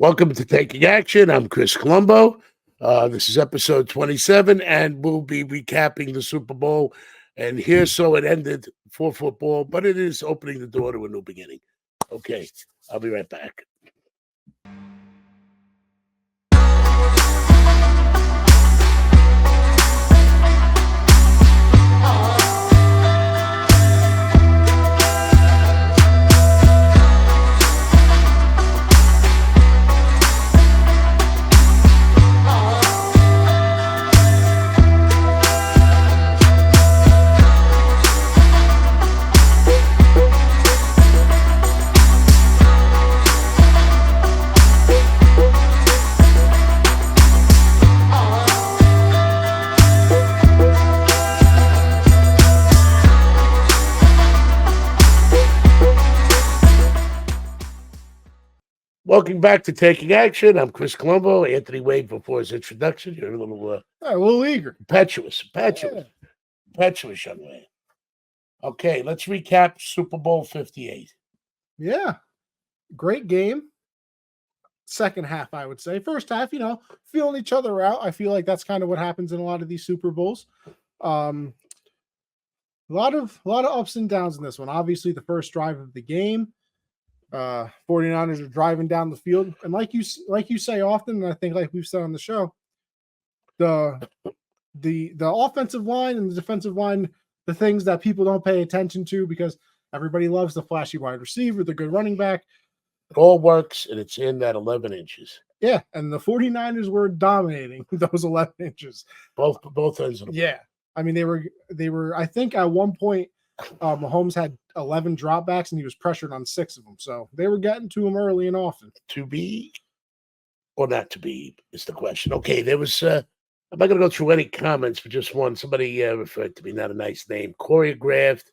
Welcome to Taking Action. I'm Chris Colombo. This is episode 27, and we'll be recapping the Super Bowl. And here's so it ended for football, but it is opening the door to a new beginning. Okay, I'll be right back. Welcome back to Taking Action. I'm Chris Colombo. Anthony Wade, before his introduction, you're a little eager. Impetuous young man. Okay, let's recap Super Bowl 58. Yeah, great game. Second half, I would say. First half, feeling each other out. I feel like that's kind of what happens in a lot of these Super Bowls. A lot of ups and downs in this one. Obviously, the first drive of the game. 49ers are driving down the field, and like you say often, and I think like we've said on the show, the offensive line and the defensive line, the things that people don't pay attention to because everybody loves the flashy wide receiver, the good running back. It all works, and it's in that 11 inches. Yeah, and the 49ers were dominating those 11 inches. Both ends of the Yeah. I mean, they were. I think at one point, Mahomes had 11 dropbacks and he was pressured on 6 of them. So they were getting to him early and often. To be or not to be is the question. Okay, there was. I'm not going to go through any comments, but just one. Somebody referred to me, not a nice name, choreographed,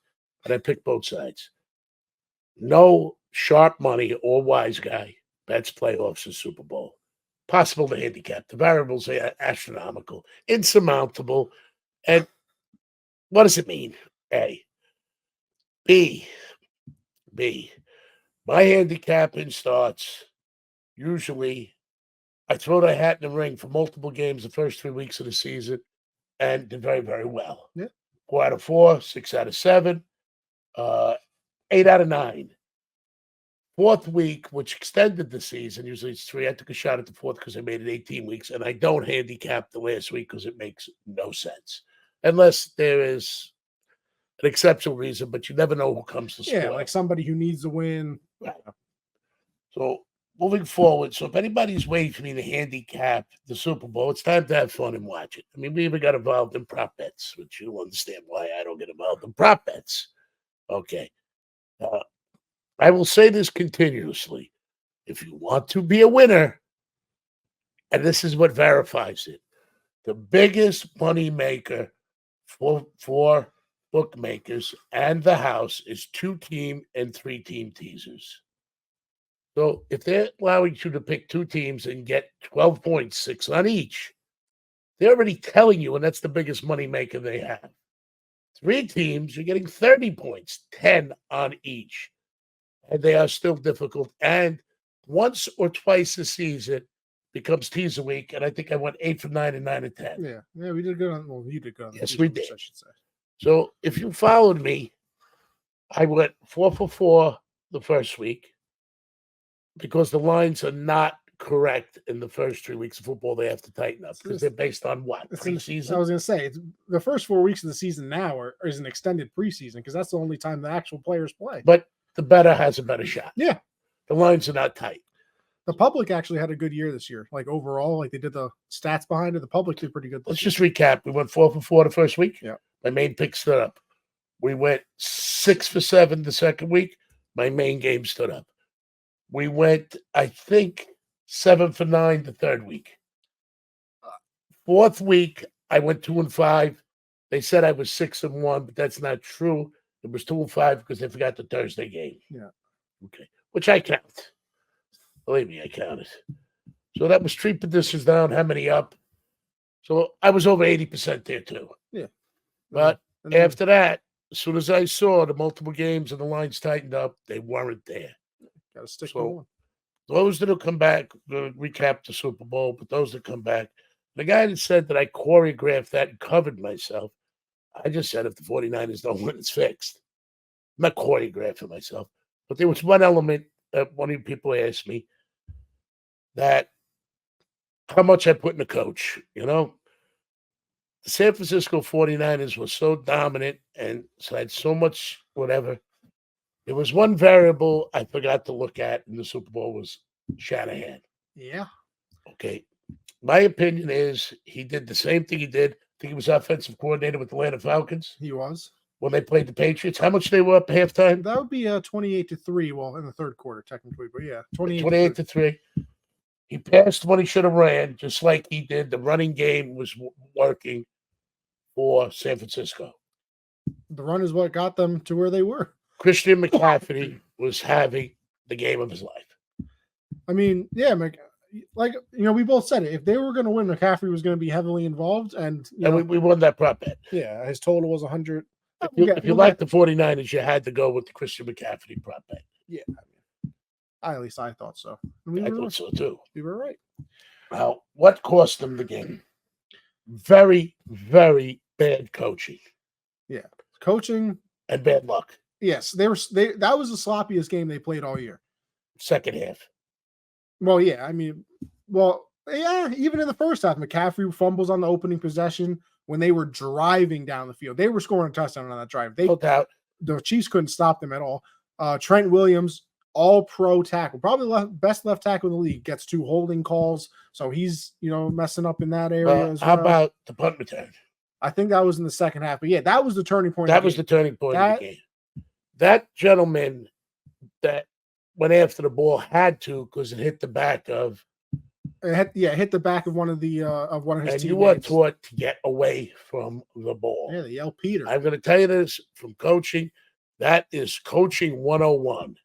and I picked both sides. No sharp money or wise guy bets playoffs or Super Bowl. Possible to handicap. The variables are astronomical, insurmountable. And what does it mean? A. B. My handicapping starts usually. I throw the hat in the ring for multiple games the first 3 weeks of the season and did very, very well. Yeah. 4 out of 4, 6 out of 7, 8 out of 9. Fourth week, which extended the season, usually it's 3. I took a shot at the fourth because I made it 18 weeks, and I don't handicap the last week because it makes no sense. Unless there is an exceptional reason, but you never know who comes to score. Yeah, like somebody who needs a win. Right. So moving forward, so if anybody's waiting for me to handicap the Super Bowl, it's time to have fun and watch it. I mean, we even got involved in prop bets, which you'll understand why I don't get involved in prop bets. Okay. I will say this continuously. If you want to be a winner, and this is what verifies it, the biggest money maker for bookmakers and the house is 2-team and 3-team teasers. So if they're allowing you to pick 2 teams and get 12 points, 6 on each, they're already telling you, and that's the biggest money maker they have. 3 teams, you're getting 30 points, 10 on each. And they are still difficult. And once or twice a season becomes teaser week. And I think I went 8 for 9 and 9 and 10. Yeah, we did good on. Well, you did good on. Yes, we did. I should say. So if you followed me, I went 4 for 4 the first week because the lines are not correct in the first 3 weeks of football. They have to tighten up because they're based on what? Preseason? I was going to say, the first 4 weeks of the season now is an extended preseason because that's the only time the actual players play. But the better has a better shot. Yeah. The lines are not tight. The public actually had a good year this year. Like overall, like they did the stats behind it. The public did pretty good. Let's just recap. We went 4 for 4 the first week. Yeah. My main pick stood up. We went 6 for 7 the second week. My main game stood up. We went, I think, 7 for 9 the third week. Fourth week, I went 2 and 5. They said I was 6 and 1, but that's not true. It was 2 and 5 because they forgot the Thursday game. Yeah. Okay. Which I count. Believe me, I counted. So that was 3 positions down. How many up? So I was over 80% there too. Yeah. But after that, as soon as I saw the multiple games and the lines tightened up, they weren't there. Got to stick to one. those that'll come back, recap the Super Bowl, but those that come back, the guy that said that I choreographed that and covered myself, I just said if the 49ers don't win, it's fixed. I'm not choreographing myself. But there was one element that one of you people asked me that how much I put in a coach, The San Francisco 49ers were so dominant and so had so much whatever. There was one variable I forgot to look at in the Super Bowl was Shanahan. Yeah. Okay. My opinion is he did the same thing he did. I think he was offensive coordinator with the Atlanta Falcons. He was. When they played the Patriots. How much they were up at halftime? That would be 28-3. Well, in the third quarter, technically, but yeah, 28-3. He passed when he should have ran, just like he did. The running game was working for San Francisco. The run is what got them to where they were. Christian McCaffrey was having the game of his life. I mean, yeah, we both said it. If they were going to win, McCaffrey was going to be heavily involved, and we won that prop bet. Yeah, his total was 100. If you like the 49ers, you had to go with the Christian McCaffrey prop bet. Yeah, at least I thought so. I thought so too. We were right. Now, what cost them the game? Very, very bad coaching. Yeah, coaching and bad luck. Yes, that was the sloppiest game they played all year. Second half. Well, yeah, even in the first half, McCaffrey fumbles on the opening possession when they were driving down the field. They were scoring a touchdown on that drive. No doubt. The Chiefs couldn't stop them at all. Trent Williams, all-pro tackle, probably best left tackle in the league, gets 2 holding calls, so he's messing up in that area as well. How about the punt return? I think that was in the second half, but yeah, that was the turning point. That was the turning point of the game. That gentleman that went after the ball had to because it hit the back of. Hit the back of one of his teammates. And you were taught to get away from the ball. Yeah, they yell Peter. I'm going to tell you this from coaching. That is coaching 101.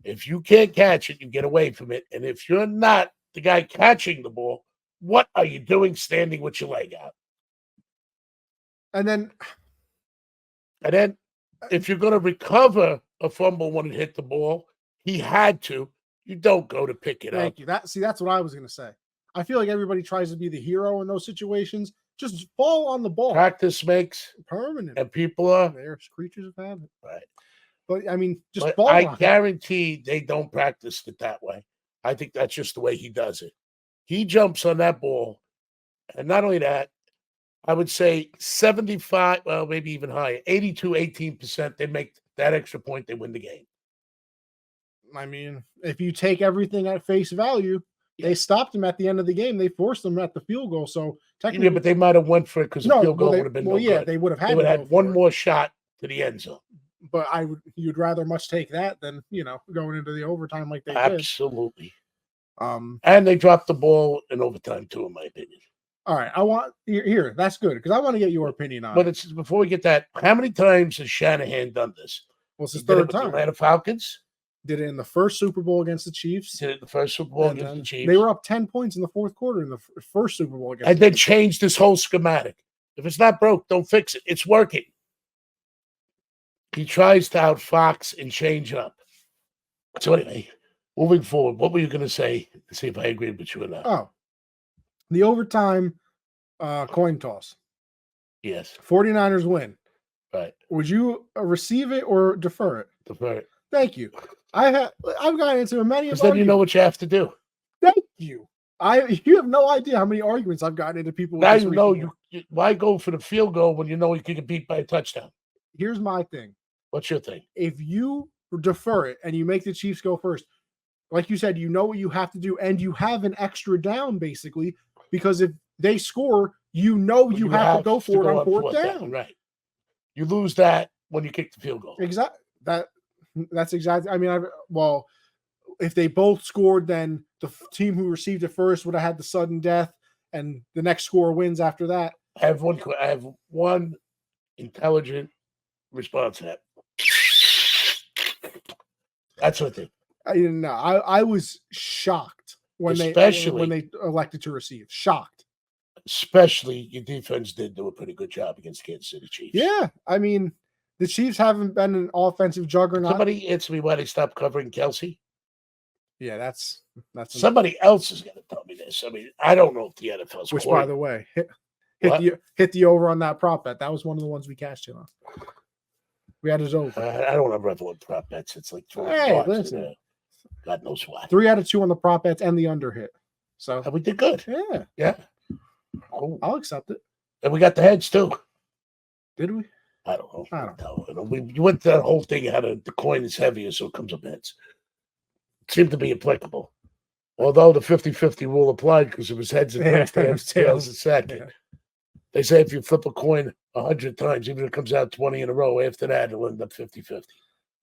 If you can't catch it, you get away from it. And if you're not the guy catching the ball, what are you doing standing with your leg out? And then if you're going to recover a fumble when it hit the ball, he had to. You don't go to pick it up. Thank you. That's what I was going to say. I feel like everybody tries to be the hero in those situations. Just fall on the ball. Practice makes permanent. And people are. They're creatures of habit. Right. But, just fall I guarantee they don't practice it that way. I think that's just the way he does it. He jumps on that ball. And not only that, I would say 75, well, maybe even higher, 18%, they make that extra point, they win the game. If you take everything at face value, they stopped him at the end of the game. They forced him at the field goal. So technically, but they might have went for it because the field goal would have been good. They would have had. They would have had one more shot to the end zone. But you'd rather much take that than going into the overtime like they did. Absolutely. And they dropped the ball in overtime too, in my opinion. All right, I want here. That's good because I want to get your opinion on. But it's before we get that. How many times has Shanahan done this? Well, it's his third time. The Atlanta Falcons. Did it in the first Super Bowl against the Chiefs. Did it in the first Super Bowl against the Chiefs. They were up 10 points in the fourth quarter in the first Super Bowl against. And then changed this whole schematic. If it's not broke, don't fix it. It's working. He tries to outfox and change up. So anyway, moving forward, what were you going to say? To see if I agreed with you or not. Oh, the overtime coin toss. Yes. 49ers win. Right. Would you receive it or defer it? Defer it. Thank you. I've gotten into many. Because then you know what you have to do. Thank you. You have no idea how many arguments I've gotten into people. Now you know you why go for the field goal when you know you can get beat by a touchdown. Here's my thing. What's your thing? If you defer it and you make the Chiefs go first, like you said, you know what you have to do, and you have an extra down basically because if they score, you have to go for it on fourth down. Right. You lose that when you kick the field goal. Exactly. That's exactly. If they both scored, then the team who received it first would have had the sudden death, and the next score wins after that. I have one intelligent response to that. That's what they. I didn't know. I was shocked when they elected to receive. Shocked. Especially your defense did do a pretty good job against Kansas City Chiefs. Yeah, the Chiefs haven't been an offensive juggernaut. Somebody answer me why they stopped covering Kelsey. Yeah, that's Somebody else is going to tell me this. I mean, I don't know if the NFL's which, by court. the way, hit What? the over on that prop bet. That was one of the ones we cashed in on. We had it over. I don't remember everyone prop bets. It's like Hey, listen. God knows why. 3 out of 2 on the prop bets and the under hit. So And we did good. yeah, Yeah. Oh. I'll accept it. And we got the heads too. Did we? I don't know. I don't know. You know, we went to that whole thing how the coin is heavier, so it comes up heads. It seemed to be applicable. Although the 50-50 rule applied because it was heads at first, tails at second. Yeah. They say if you flip a coin 100 times, even if it comes out 20 in a row, after that, it'll end up 50-50. All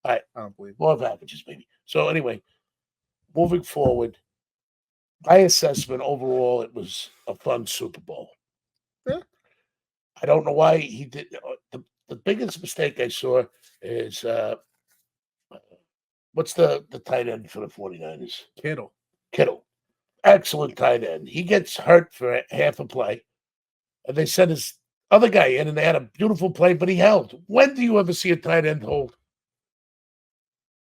right. I don't believe it. Law of averages, maybe. So anyway, moving forward, my assessment overall, it was a fun Super Bowl. Yeah. I don't know why he did. The biggest mistake I saw is what's the tight end for the 49ers? Kittle. Excellent tight end. He gets hurt for half a play, and they sent his other guy in, and they had a beautiful play, but he held. When do you ever see a tight end hold?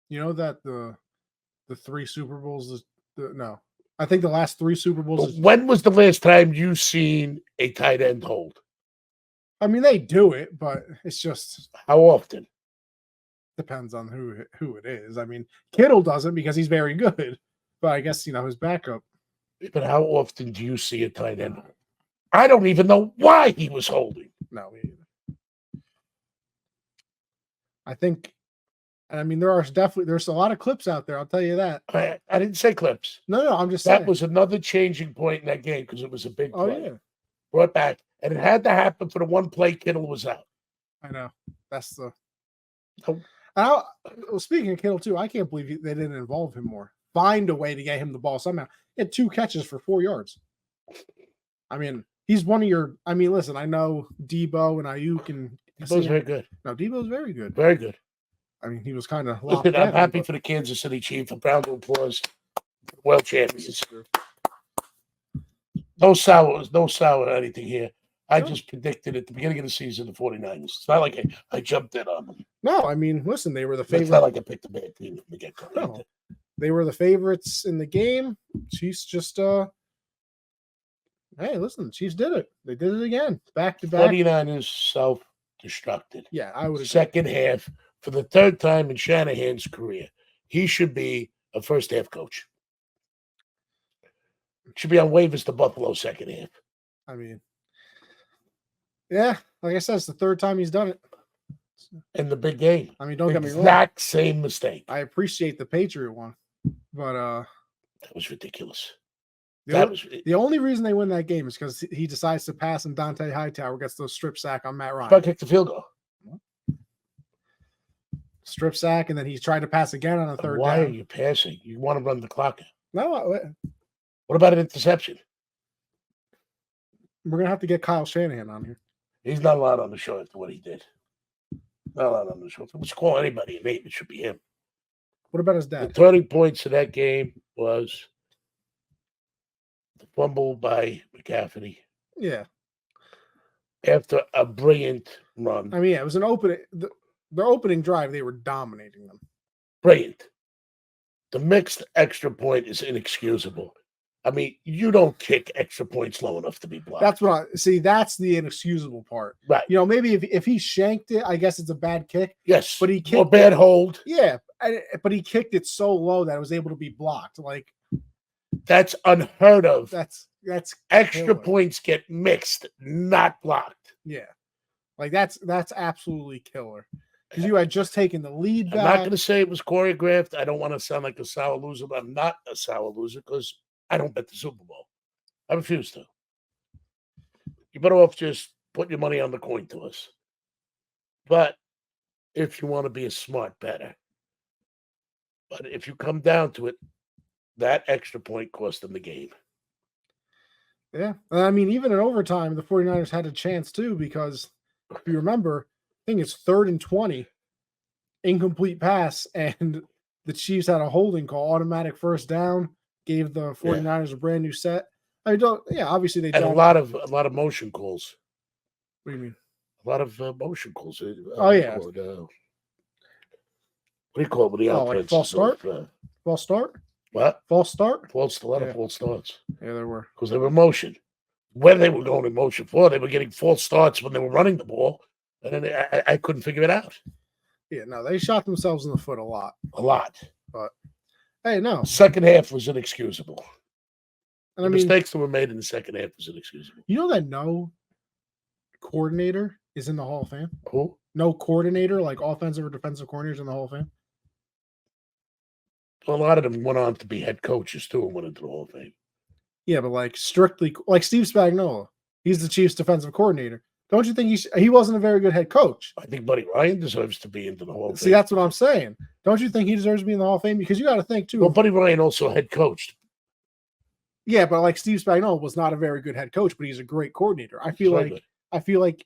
You know that the 3 Super Bowls, no. I think the last 3 Super Bowls. When was the last time you seen a tight end hold? I mean, they do it, but it's just how often? Depends on who it is. I mean, Kittle doesn't because he's very good, but I guess his backup. But how often do you see a tight end hold? I don't even know why he was holding. No, me either. I think, and I mean, there's a lot of clips out there. I'll tell you that. I didn't say clips. No, I'm just saying. That was another changing point in that game because it was a big play. Oh, yeah. Brought back. And it had to happen for the one play Kittle was out. I know. That's the. Oh. Speaking of Kittle, too, I can't believe they didn't involve him more. Find a way to get him the ball somehow. He had 2 catches for 4 yards. I mean, he's one of your. I mean, listen, I know Debo and Ayuk and. Debo's very good. No, Debo's very good. Very good. I mean, he was kind of. Listen, I'm happy for the Kansas City Chiefs. A round of applause. World champions. No sour anything here. I just predicted at the beginning of the season the 49ers. It's not like I jumped in on them. No, I mean, listen, they were the favorite. It's not like I picked a bad team from the get-go. No, they were the favorites in the game. Chiefs just, hey, listen, Chiefs did it. They did it again. Back to back. 49ers self-destructed. Yeah, I would agree. Second half, for the 3rd time in Shanahan's career, he should be a first-half coach. Should be on waivers to Buffalo second half. I mean, yeah, like I said, it's the 3rd time he's done it. In the big game. I mean, don't get me wrong. Exact same mistake. I appreciate the Patriot one, but that was ridiculous. The only reason they win that game is because he decides to pass and Dante Hightower gets those strip sack on Matt Ryan. But kick the field goal. Strip sack, and then he tried to pass again on a 3rd Why down. are you passing? You want to run the clock out. No. What about an interception? We're going to have to get Kyle Shanahan on here. He's not allowed on the show after what he did. Not allowed on the show. If we should call anybody a name, it should be him. What about his dad? The turning points of that game was the fumble by McCaffrey. Yeah. After a brilliant run. I mean, yeah, it was an opening. Their opening drive, they were dominating them. Brilliant. The mixed extra point is inexcusable. I mean, you don't kick extra points low enough to be blocked. That's what I see. That's the inexcusable part. Right. You know, maybe if he shanked it, I guess it's a bad kick. Yes. But he kicked or bad hold. Yeah. But he kicked it so low that it was able to be blocked. Like, that's unheard of. That's extra killer. Points get mixed, not blocked. Yeah. Like that's absolutely killer. Because you had just taken the lead back. I'm not going to say it was choreographed. I don't want to sound like a sour loser, but I'm not a sour loser because I don't bet the Super Bowl. I refuse to. You better off just put your money on the coin to us. But if you want to be a smart bettor. But if you come down to it, that extra point cost them the game. Yeah. I mean, even in overtime, the 49ers had a chance too, because if you remember, I think it's 3rd and 20, incomplete pass, and the Chiefs had a holding call, automatic first down, gave the 49ers a brand new set. I mean, obviously they and a lot of motion calls. What do you mean? A lot of motion calls. Oh yeah. What do you call it? When the like false start? False start? What? False start? A lot of Yeah. false starts. Yeah, there were. Because they were in motion. Whether they were going in motion for, they were getting false starts when they were running the ball. And then I couldn't figure it out. Yeah, no, they shot themselves in the foot a lot. A lot. But hey, no. Second half was inexcusable. And The mistakes that were made in the second half was inexcusable. You know that no coordinator is in the Hall of Fame? Who? No coordinator, like offensive or defensive coordinators in the Hall of Fame? Well, a lot of them went on to be head coaches, too, and went into the Hall of Fame. Yeah, but like strictly, like Steve Spagnuolo, he's the Chiefs defensive coordinator. Don't you think he wasn't a very good head coach? I think Buddy Ryan deserves to be into the Hall of Fame. See, that's what I'm saying. Don't you think he deserves to be in the Hall of Fame? Because you got to think, too. Well, Buddy Ryan also head coached. Yeah, but like Steve Spagnuolo was not a very good head coach, but he's a great coordinator. I feel like.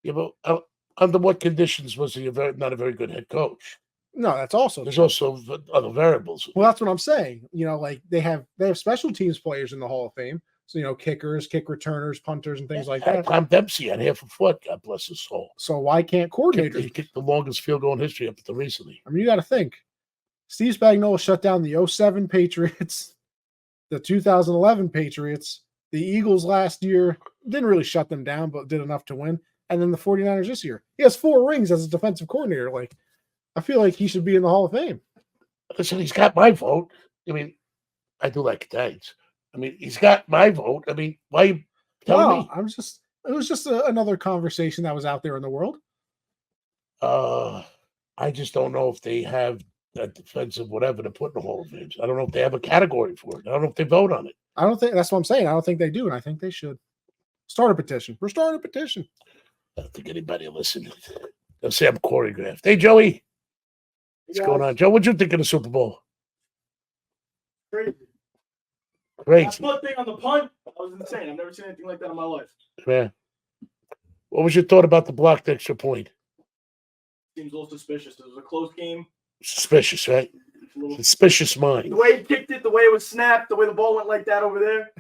Yeah, but under what conditions was he not a very good head coach? No, that's also there's also other variables. Well, that's what I'm saying. You know, like they have special teams players in the Hall of Fame. So, you know, kickers, kick returners, punters, and things like that. Tom Dempsey had half a foot. God bless his soul. So why can't coordinators? He kicked the longest field goal in history up until recently. I mean, you got to think. Steve Spagnuolo shut down the 2007 Patriots, the 2011 Patriots, the Eagles last year. Didn't really shut them down, but did enough to win. And then the 49ers this year. He has 4 rings as a defensive coordinator. Like, I feel like he should be in the Hall of Fame. Listen, he's got my vote. I mean, I do like Italians. I mean, he's got my vote. I mean, why are you telling me? It was just another conversation that was out there in the world. I just don't know if they have that defensive whatever to put in the Hall of Fame. I don't know if they have a category for it. I don't know if they vote on it. I don't think that's what I'm saying. I don't think they do, and I think they should. Start a petition. We're starting a petition. I don't think anybody will listen. They'll say I'm choreographed. Hey, Joey. What's going on? Joe, what'd you think of the Super Bowl? Crazy. Crazy. That thing on the punt, that was insane. I've never seen anything like that in my life. Yeah. What was your thought about the blocked extra point? Seems a little suspicious. It was a close game. Suspicious, right? Suspicious mind. The way he kicked it, the way it was snapped, the way the ball went like that over there.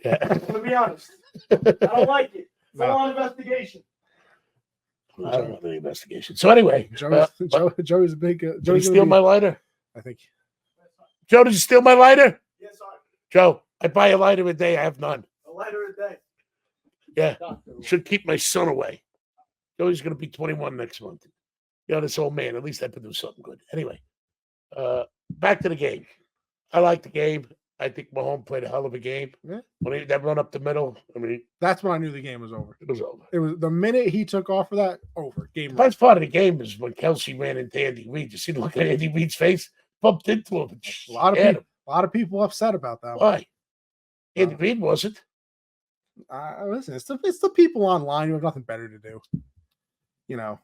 Yeah. I'm going to be honest. I don't like it. It's a long investigation. I don't want any investigation. So anyway, Joey's a big. Did you steal my lighter? I think. Joe, did you steal my lighter? Yes, sir. Joe, I buy a lighter a day. I have none. A lighter a day. Yeah, should keep my son away. Joey's going to be 21 next month. You know, this old man. At least I can do something good. Anyway, back to the game. I like the game. I think Mahomes played a hell of a game. Yeah. When that run up the middle, I mean, that's when I knew the game was over. It was over. It was the minute he took off for that, over. Game. The best part of the game is when Kelsey ran into Andy Reid. You see the look at Andy Reid's face? Bumped into him. A lot of people upset about that. Why? Andy Reid wasn't. Listen, it's the people online who have nothing better to do. You know.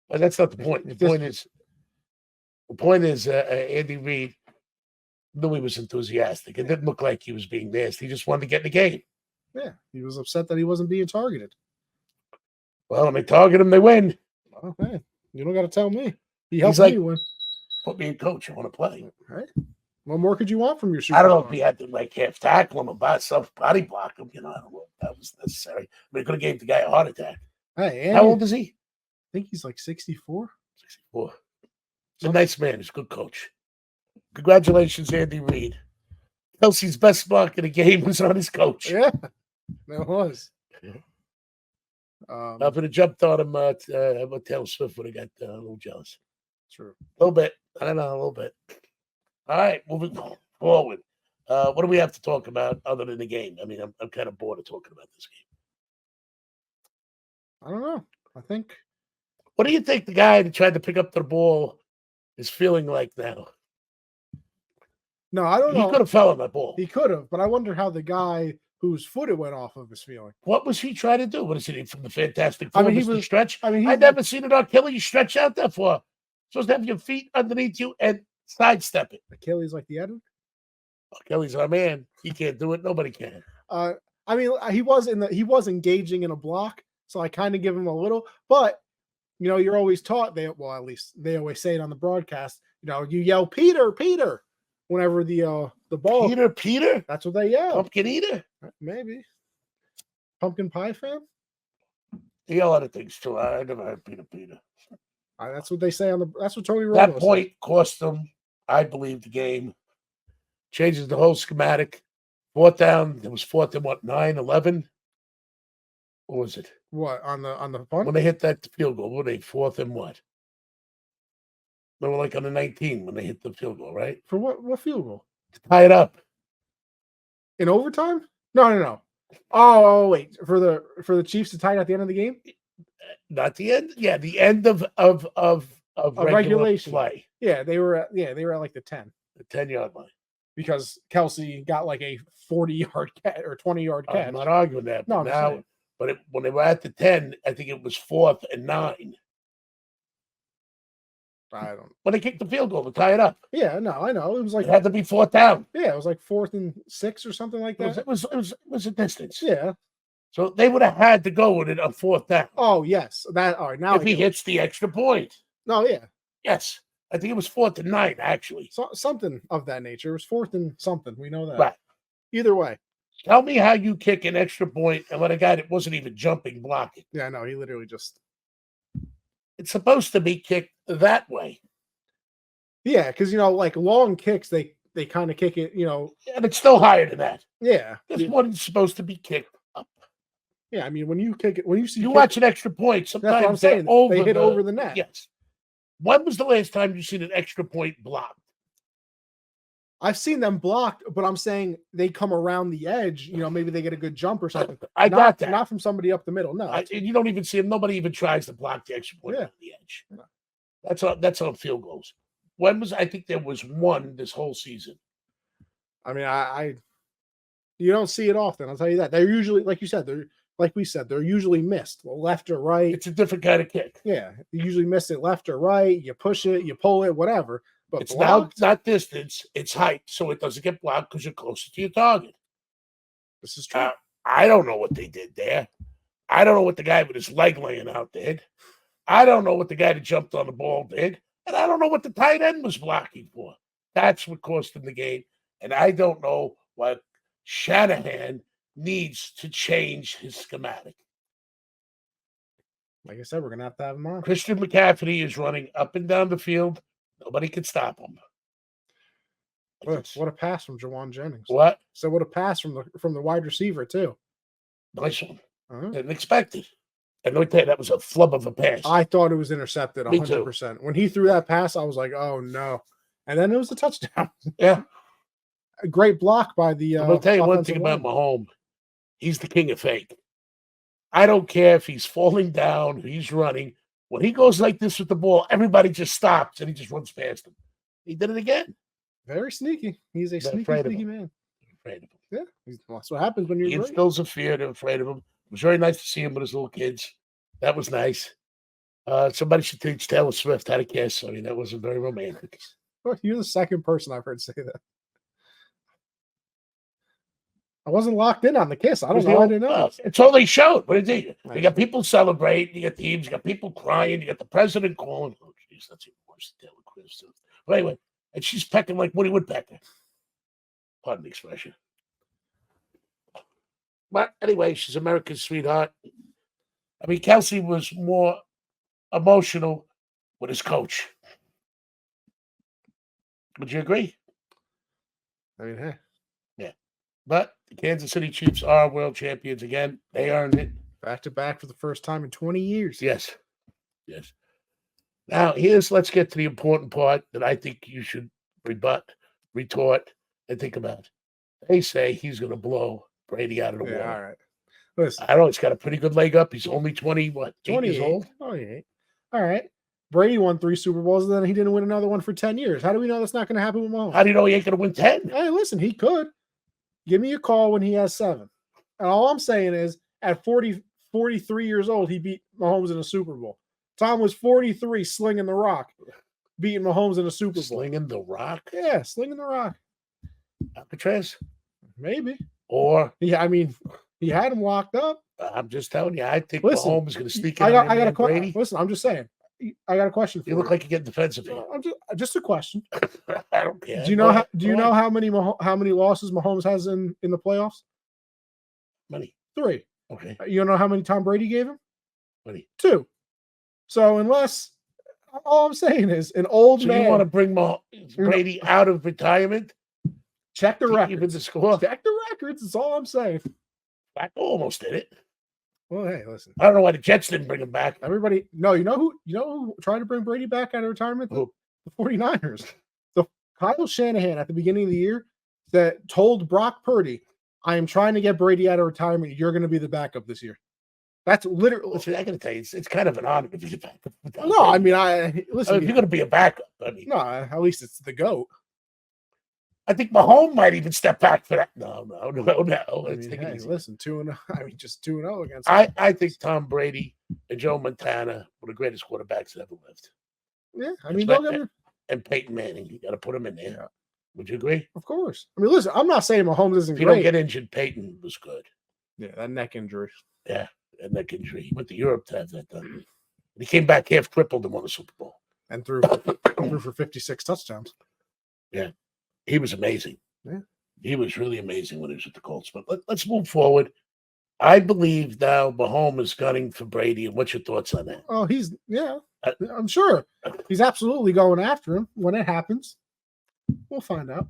But that's not the point. The point is, Andy Reid knew he was enthusiastic. It didn't look like he was being nasty. He just wanted to get in the game. Yeah, he was upset that he wasn't being targeted. Well, when they target him, they win. Oh, hey, you don't got to tell me. He helped me win. Put me in coach. I want to play. All right. What more could you want from your I don't know if he had to half tackle him or body block him. You know, I don't know if that was necessary. I mean, it could have gave the guy a heart attack. Hey, Andy, how old is he? I think he's like 64. 64. He's a nice man. He's a good coach. Congratulations, Andy Reid. Kelsey's best mark in the game was on his coach. Yeah, that was. I would have jumped on him with Taylor Swift would have got a little jealous. True. A little bit. I don't know, a little bit. All right, moving forward. What do we have to talk about other than the game? I mean, I'm kind of bored of talking about this game. I don't know. I think. What do you think the guy that tried to pick up the ball is feeling like now? No, I don't know. He could have fell on that ball. He could have, but I wonder how the guy whose foot it went off of is feeling. What was he trying to do? What is it from the Fantastic Four? I mean, he was stretch. I mean, I've never seen an Achilles stretch out that far. Supposed to have your feet underneath you and sidestep it. Achilles like the Edward? Achilles, our man. He can't do it. Nobody can. I mean, he was engaging in a block, so I kind of give him a little. But you know, you're always taught at least they always say it on the broadcast. You know, you yell Peter, Peter, whenever the ball. Peter. That's what they yell. Pumpkin eater. Maybe. Pumpkin pie fan. They yell other things too. I never heard Peter. That's what they say on the. That's what Tony Romo That point cost them, I believe, the game. changes the whole schematic. Fourth down, it was fourth and what, 9, 11? What was it? What on the punt? When they hit that field goal, what were they, fourth and what? They were like on the 19 when they hit the field goal, right? For what field goal? To tie it up. In overtime? No. Oh, wait. For the Chiefs to tie it at the end of the game? Not the end. Yeah, the end of regular regulation. play. Yeah, they were at like the 10. The 10-yard line. Because Kelsey got like a 40-yard catch or 20-yard catch. I'm not arguing that. No, But now, when they were at the 10, I think it was 4th and 9. I don't. When they kicked the field goal to tie it up. Yeah, no, I know. It was like It had to be 4th down. yeah, it was like 4th and 6 or something like that. It was a distance. Yeah. So they would have had to go with it on 4th down. Oh yes, that. All right, now If he hits the extra point. No, yeah. Yes. I think it was 4th and 9, actually. So, something of that nature. It was 4th and something. We know that. Right. Either way. Tell me how you kick an extra point and let a guy that wasn't even jumping block it. Yeah, no, he literally just. It's supposed to be kicked that way. Yeah, because like long kicks, they kind of kick it. And it's still higher than that. Yeah. This one's supposed to be kicked up. Yeah, I mean when you kick it, when you see You watch an extra point, that's what I'm sometimes saying. They hit the, over the net. Yes. When was the last time you seen an extra point blocked? I've seen them blocked, but I'm saying they come around the edge. Maybe they get a good jump or something. I got that. Not from somebody up the middle. No, You don't even see him. Nobody even tries to block the extra point on the edge. Yeah. That's on field goals. I think there was one this whole season. I mean, you don't see it often. I'll tell you that. They're usually, like you said, they're usually missed left or right. It's a different kind of kick. Yeah, you usually miss it left or right. You push it, you pull it, whatever. But It's blocked, not distance, it's height, so it doesn't get blocked because you're closer to your target. this is true. I don't know what they did there. I don't know what the guy with his leg laying out did. I don't know what the guy that jumped on the ball did. And I don't know what the tight end was blocking for. That's what cost him the game. And I don't know what Shanahan needs to change his schematic. Like I said, we're gonna have him on. Christian McCaffrey is running up and down the field. Nobody can stop him. What a pass from Jawan Jennings. What? So what a pass from the wide receiver too. Nice one. Uh-huh. Didn't expect it. And let me tell you, that was a flub of a pass. I thought it was intercepted 100%. too. When he threw that pass, I was like, oh no. And then it was a touchdown. Yeah. A great block by the I'll tell you one thing about Mahomes. He's the king of fake. I don't care if he's falling down, he's running. When he goes like this with the ball, everybody just stops and he just runs past him. He did it again. Very sneaky. He's a They're sneaky man. Afraid of him. Yeah, that's what happens when you're He great. instills a fear. They're afraid of him. It was very nice to see him with his little kids. That was nice. Somebody should teach Taylor Swift how to kiss. I mean, that wasn't very romantic. You're the second person I've heard say that. I wasn't locked in on the kiss. I don't know. I didn't know. It's all they showed. What did they? You got people celebrating. You got teams. You got people crying. You got the president calling. Oh, jeez, that's even worse than Taylor Swift. But anyway, and she's pecking like Woody Woodpecker. Pardon the expression. But anyway, she's America's sweetheart. I mean, Kelsey was more emotional with his coach. Would you agree? I mean, hey. Yeah. But the Kansas City Chiefs are world champions again. They earned it. Back to back for the first time in 20 years. Yes. Yes. Now, let's get to the important part that I think you should retort, and think about. They say he's going to blow Brady out of the water. All right. Listen, I don't know. He's got a pretty good leg up. He's only 28 years old. 28. All right. Brady won 3 Super Bowls, and then he didn't win another one for 10 years. How do we know that's not going to happen with Mahomes? How do you know he ain't going to win 10? Hey, listen, he could. Give me a call when he has 7. And all I'm saying is, at 43 years old, he beat Mahomes in a Super Bowl. Tom was 43, slinging the rock, beating Mahomes in a Super Bowl. Slinging the rock? Yeah, slinging the rock. Alcatraz? Maybe. Or? Yeah, I mean, he had him locked up. I'm just telling you, I think Listen, Mahomes is going to sneak in. I got a Brady. Listen, I'm just saying. I got a question for you. You look like you're getting defensive here. I'm just a question. I don't care. Do you know how many losses Mahomes has in the playoffs? Money. 3. Okay. You know how many Tom Brady gave him? Money. 2. So unless all I'm saying is an old man. You want to bring Brady out of retirement? Check the Even records. the score. Check the records. That's all I'm saying. Flacco almost did it. Well, hey, listen. I don't know why the Jets didn't bring him back. Everybody, no, you know who tried to bring Brady back out of retirement? Who? The 49ers. The Kyle Shanahan at the beginning of the year that told Brock Purdy, I am trying to get Brady out of retirement. You're going to be the backup this year. That's literally. Listen, I got to tell you, it's kind of an honor to be a backup. No, I mean, if listen. you're going to be a backup, I mean, No, at least it's the GOAT. I think Mahomes might even step back for that. No. I Let's mean, take hey, it easy. listen, 2-0. I mean, just 2-0 against. I think Tom Brady and Joe Montana were the greatest quarterbacks that ever lived. Yeah, I mean, don't get me. And Peyton Manning, you got to put him in there. Yeah. Would you agree? Of course. I mean, listen, I'm not saying Mahomes isn't If you great. don't get injured, Peyton was good. Yeah, that neck injury. Yeah, and neck injury. He went to Europe to have that done. And he came back half crippled and won a Super Bowl. And threw for 56 touchdowns. Yeah, he was amazing. Yeah. He was really amazing when he was with the Colts. But let's move forward. I believe now Mahomes is gunning for Brady. And what's your thoughts on that? Oh, I'm sure. He's absolutely going after him when it happens. We'll find out.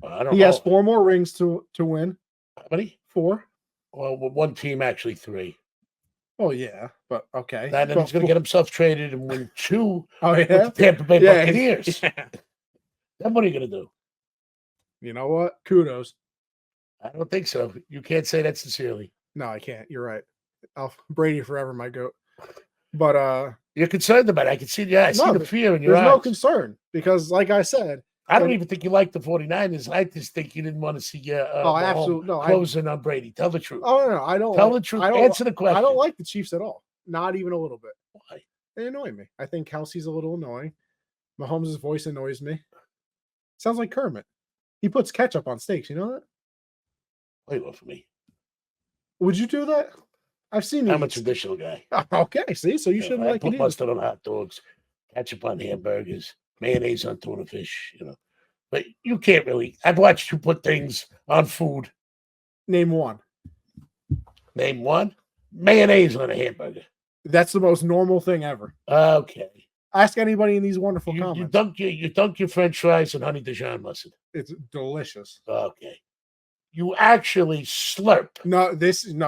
I don't He know. has 4 more rings to win. How many? 4. Well, with one team, actually 3. Oh, yeah. But okay. Then he's going to get himself traded and win 2 Oh, with yeah. the Tampa Bay Yeah. Buccaneers. Yeah. Then what are you going to do? You know what? Kudos. I don't think so. You can't say that sincerely. No, I can't. You're right. Brady forever, my goat. But You're concerned about it. I can see the I see the fear in your there's eyes. no concern because, like I said, I don't even think you like the 49ers. I just think you didn't want to see absolutely no. closing on Brady. Tell the truth. Oh no, I don't Tell the truth. Answer the question. I don't like the Chiefs at all. Not even a little bit. Why? They annoy me. I think Kelsey's a little annoying. Mahomes' voice annoys me. Sounds like Kermit. He puts ketchup on steaks. You know that? Wait one for me. Would you do that? I've seen you. I'm a traditional guy. Okay, see, so you shouldn't I like put it. mustard on hot dogs, ketchup on hamburgers, mayonnaise on tuna fish. But you can't really. I've watched you put things on food. Name one. Name one. Mayonnaise on a hamburger. That's the most normal thing ever. Okay. Ask anybody in these wonderful You comments. dunk your French fries in honey Dijon mustard. It's delicious. Okay. You actually slurp. No,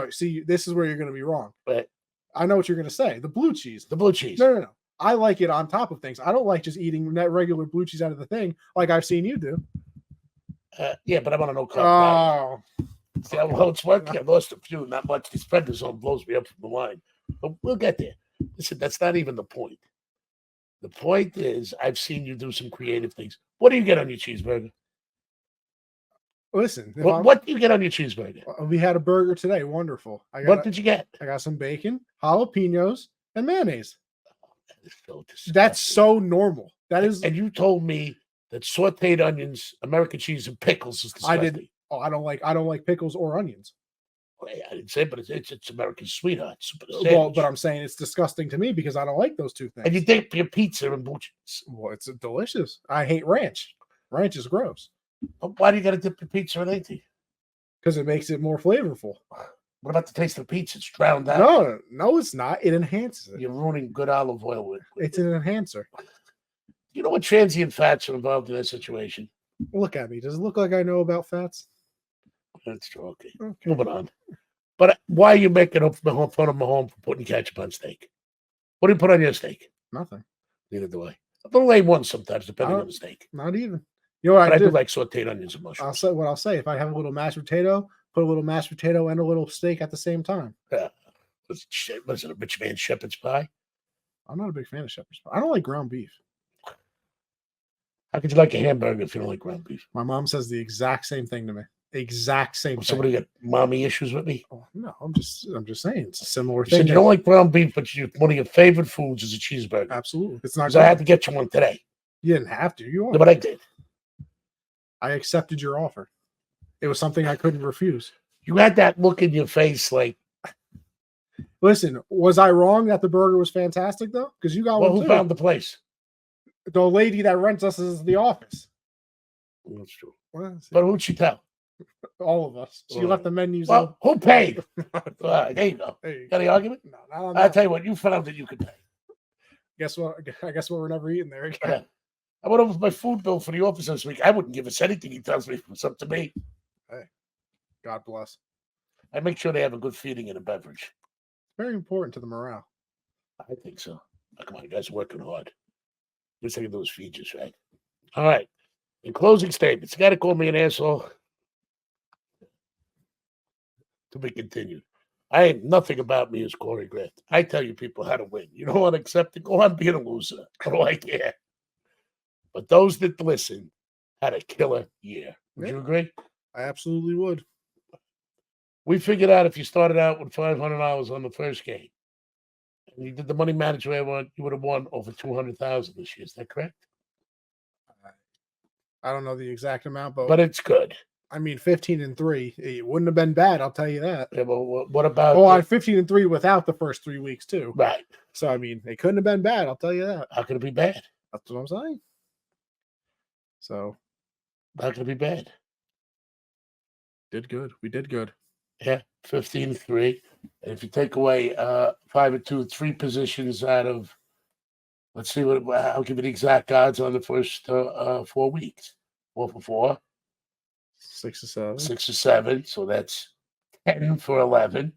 see, this is where you're going to be wrong. But I know what you're going to say. The blue cheese. the blue cheese. No. I like it on top of things. I don't like just eating that regular blue cheese out of the thing like I've seen you do. Yeah, but I want to know. Oh. See how well it's working? I lost a few, not much. This prednisone blows me up from the line. But we'll get there. Listen, that's not even the point. The point is, I've seen you do some creative things. What do you get on your cheeseburger? Listen. What do you get on your cheeseburger? We had a burger today. Wonderful. What did you get? I got some bacon, jalapenos, and mayonnaise. That is so disgusting. That's so normal. That is. And you told me that sauteed onions, American cheese, and pickles is disgusting. I did. Oh, I don't like pickles or onions. I didn't say, but it's American sweethearts. Well, but I'm saying it's disgusting to me because I don't like those two things. And you dip your pizza in blue cheese. Well, it's delicious. I hate ranch. Ranch is gross But why do you got to dip your pizza in anything? because it makes it more flavorful. What about the taste of the pizza? It's drowned out. No, it's not. It enhances it. You're ruining good olive oil with It's an enhancer. You know what transient fats are involved in that situation? Look at me. Does it look like I know about fats? That's true. Okay. Okay. Moving on. But why are you making fun of Mahomes for putting ketchup on steak? What do you put on your steak? Nothing. Neither do I. I'll lay one sometimes, depending on the steak. Not even. You know what But I I do do? like sauteed onions and mushrooms. I'll say what I'll say. If I have a little mashed potato, put a little mashed potato and a little steak at the same time. Was it a rich man's shepherd's pie? I'm not a big fan of shepherd's pie. I don't like ground beef. How could you like a hamburger if you don't like ground beef? My mom says the exact same thing to me. Exact same thing. Somebody got mommy issues with me? Oh, no, I'm just saying it's a similar You said thing. you don't like ground beef, but one of your favorite foods is a cheeseburger. Absolutely. It's not. So I had to get you one today. You didn't have to. You No, wanted. but I did. I accepted your offer. It was something I couldn't refuse. You had that look in your face like, Listen, was I wrong that the burger was fantastic though? Because you got well, one who too. found the place? The lady that rents us is the office. Well, that's true. Well, But who'd she tell? all of us. She Well, left the menus. Well, who paid? There you go. There you Got any argument? go. No, not on I'll that. tell you what, you found that you could pay. Guess what? I guess we're never eating there again. Yeah. I went over my food bill for the office this week. I wouldn't give us anything. He tells me it's up to me. God bless. I make sure they have a good feeding and a beverage. Very important to the morale. I think so. Oh, come on, you guys are working hard. Least I can do is feed you, right? All right. In closing statements, you got to call me an asshole. To be continued. Nothing about me is choreographed. I tell you people how to win. You don't want to accept it? Go on being a loser. I don't like it. But those that listen had a killer year. Would you agree? I absolutely would. We figured out if you started out with $500 on the first game and you did the money management, you would have won over $200,000 this year. Is that correct? I don't know the exact amount, But it's good. I mean, 15-3, it wouldn't have been bad. I'll tell you that. Yeah, well, what about? Oh, I'm 15-3 without the first 3 weeks too. Right. So I mean, it couldn't have been bad. I'll tell you that. How could it be bad? That's what I'm saying. So, how could it be bad? Did good. We did good. Yeah, 15-3. And if you take away 5-2, 3 positions out of, let's see I'll give you the exact odds on the first 4 weeks. 4 for 4. 6 or 7. 6 or 7. So that's 10 for 11.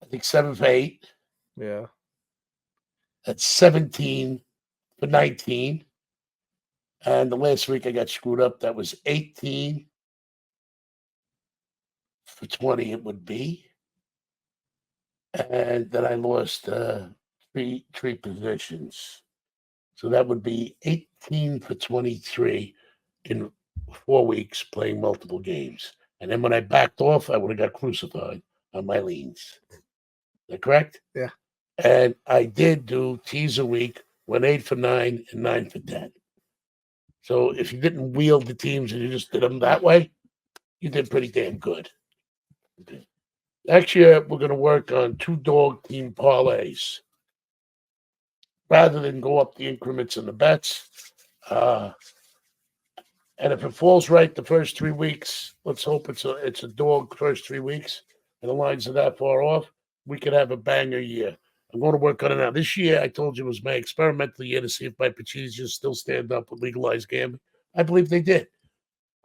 I think 7 for 8. Yeah. That's 17 for 19. And the last week I got screwed up. That was 18 for 20 it would be. And then I lost three positions. So that would be 18 for 23 in 4 weeks playing multiple games. And then when I backed off, I would have got crucified on my leans. Is that correct? Yeah. And I did do teas a week, went 8 for 9 and 9 for 10. So if you didn't wield the teams and you just did them that way, you did pretty damn good. Okay. Next year, we're going to work on 2 dog team parlays. Rather than go up the increments in the bets. And if it falls right the first 3 weeks, let's hope it's a dog first 3 weeks, and the lines are that far off, we could have a banger year. I'm going to work on it now. This year, I told you, was my experimental year to see if my Pachisians still stand up with legalized gambling. I believe they did.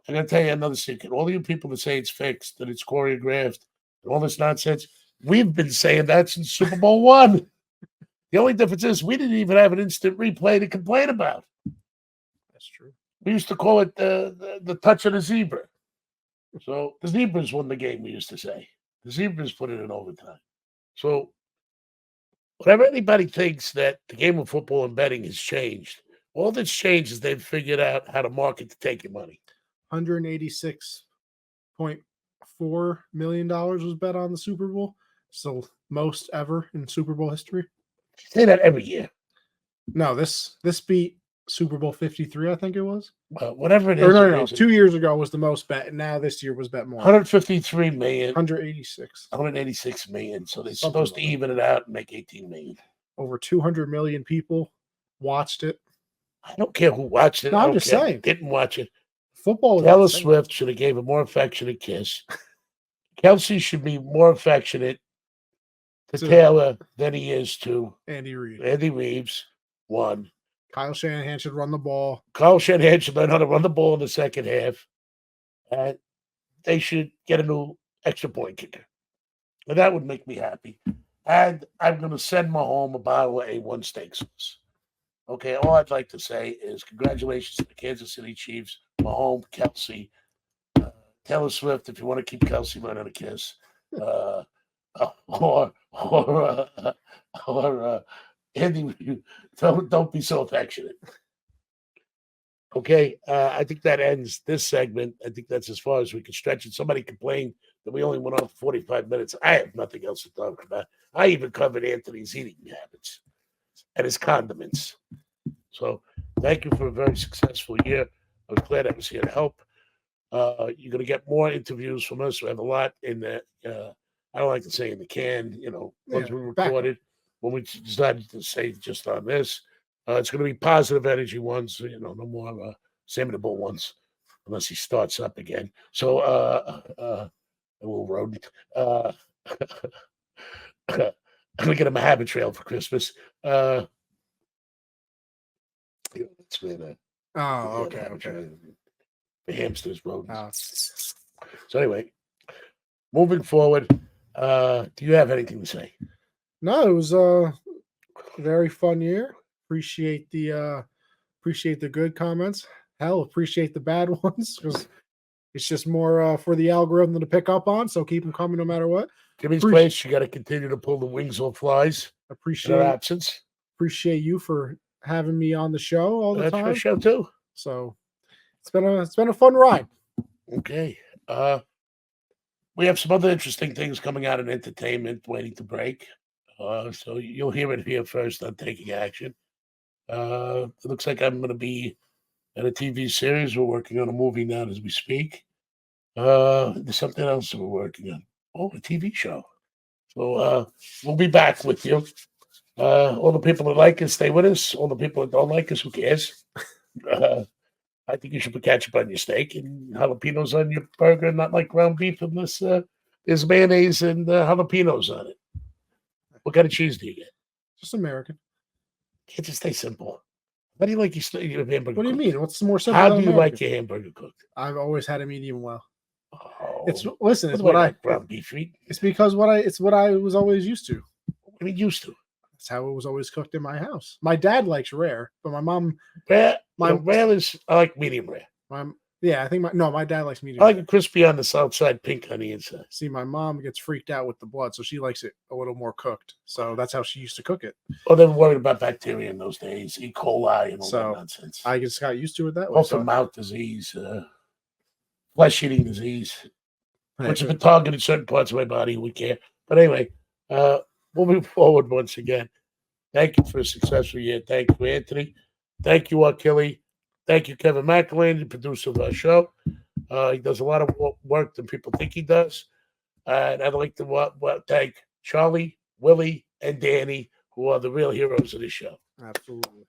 I'm going to tell you another secret. All you people that say it's fixed, that it's choreographed, and all this nonsense, we've been saying that since Super Bowl I. The only difference is we didn't even have an instant replay to complain about. That's true. We used to call it the touch of the zebra. So the zebras won the game, we used to say. The zebras put it in overtime. So whenever anybody thinks that the game of football and betting has changed, all that's changed is they've figured out how to market to take your money. $186.4 million was bet on the Super Bowl. So most ever in Super Bowl history. Say that every year. No, this beat Super Bowl 53, I think it was. Whatever it is. Or no. 2 years ago was the most bet, and now this year was bet more. 153 million. 186. 186 million. So they're supposed to even it out and make 18 million. Over 200 million people watched it. I don't care who watched it. No, I'm just saying. Didn't watch it. Football. Taylor Swift should have gave a more affectionate kiss. Kelsey should be more affectionate to Taylor than he is to Andy Reid. Andy Reeves, 1. Kyle Shanahan should run the ball. Kyle Shanahan should learn how to run the ball in the second half. And they should get a new extra point kicker. And that would make me happy. And I'm going to send Mahomes a bottle of A1 steak sauce. Okay, all I'd like to say is congratulations to the Kansas City Chiefs, Mahomes, Kelsey, Taylor Swift, if you want to keep Kelsey, learn how to kiss. Or Andy, don't be so affectionate. Okay, I think that ends this segment. I think that's as far as we can stretch it. Somebody complained that we only went on for 45 minutes. I have nothing else to talk about. I even covered Anthony's eating habits and his condiments. So thank you for a very successful year. I was glad I was here to help. You're going to get more interviews from us. We have a lot in the, I don't like to say in the can, once we recorded, when we decided to say just on this. It's going to be positive energy ones, no more Sammy the Bull ones, unless he starts up again. So, a little rodent. I'm going to get him a habit trail for Christmas. It's where Oh, the okay. the hamsters, rodents. Oh. So anyway, moving forward, do you have anything to say? No, it was a very fun year. Appreciate the good comments. Hell, appreciate the bad ones because it's just more for the algorithm to pick up on. So keep them coming no matter what. Jimmy's Appreci- place, you got to continue to pull the wings off flies in our absence. Appreciate you for having me on the show all the That's for time. show too. So it's been a fun ride. Okay. We have some other interesting things coming out in entertainment waiting to break. So you'll hear it here first on Taking Action. It looks like I'm going to be in a TV series. We're working on a movie now as we speak. There's something else we're working on. Oh, a TV show. So we'll be back with you. All the people that like us, stay with us. All the people that don't like us, who cares? I think you should put ketchup on your steak and jalapenos on your burger, not like ground beef unless there's mayonnaise and jalapenos on it. What kind of cheese do you get? Just American. Can't just stay simple. How do you like your hamburger? What do you cooked? mean? What's more simple? How than do you American? like your hamburger cooked? I've always had a medium well. Oh, It's listen. It's what do what I. like ground beef meat. It's because it's what I was always used to. I mean, used to. That's how it was always cooked in my house. My dad likes rare, but my mom, Rare. My- Rare is I like medium rare. I think my dad likes medium. I like rare. it crispy on the south side, pink on the inside. See, my mom gets freaked out with the blood, so she likes it a little more cooked. So that's how she used to cook it. Oh, they were worried about bacteria in those days, E. coli and all So, that nonsense. I just got used to it that way. Also, So mouth disease, flesh-eating disease, which has been targeting certain parts of my body. We care. But anyway, moving forward once again, thank you for a successful year. Thank you, Anthony. Thank you, Achille. Thank you, Kevin McElwain, the producer of our show. He does a lot of work than people think he does. And I'd like to thank Charlie, Willie, and Danny, who are the real heroes of the show. absolutely.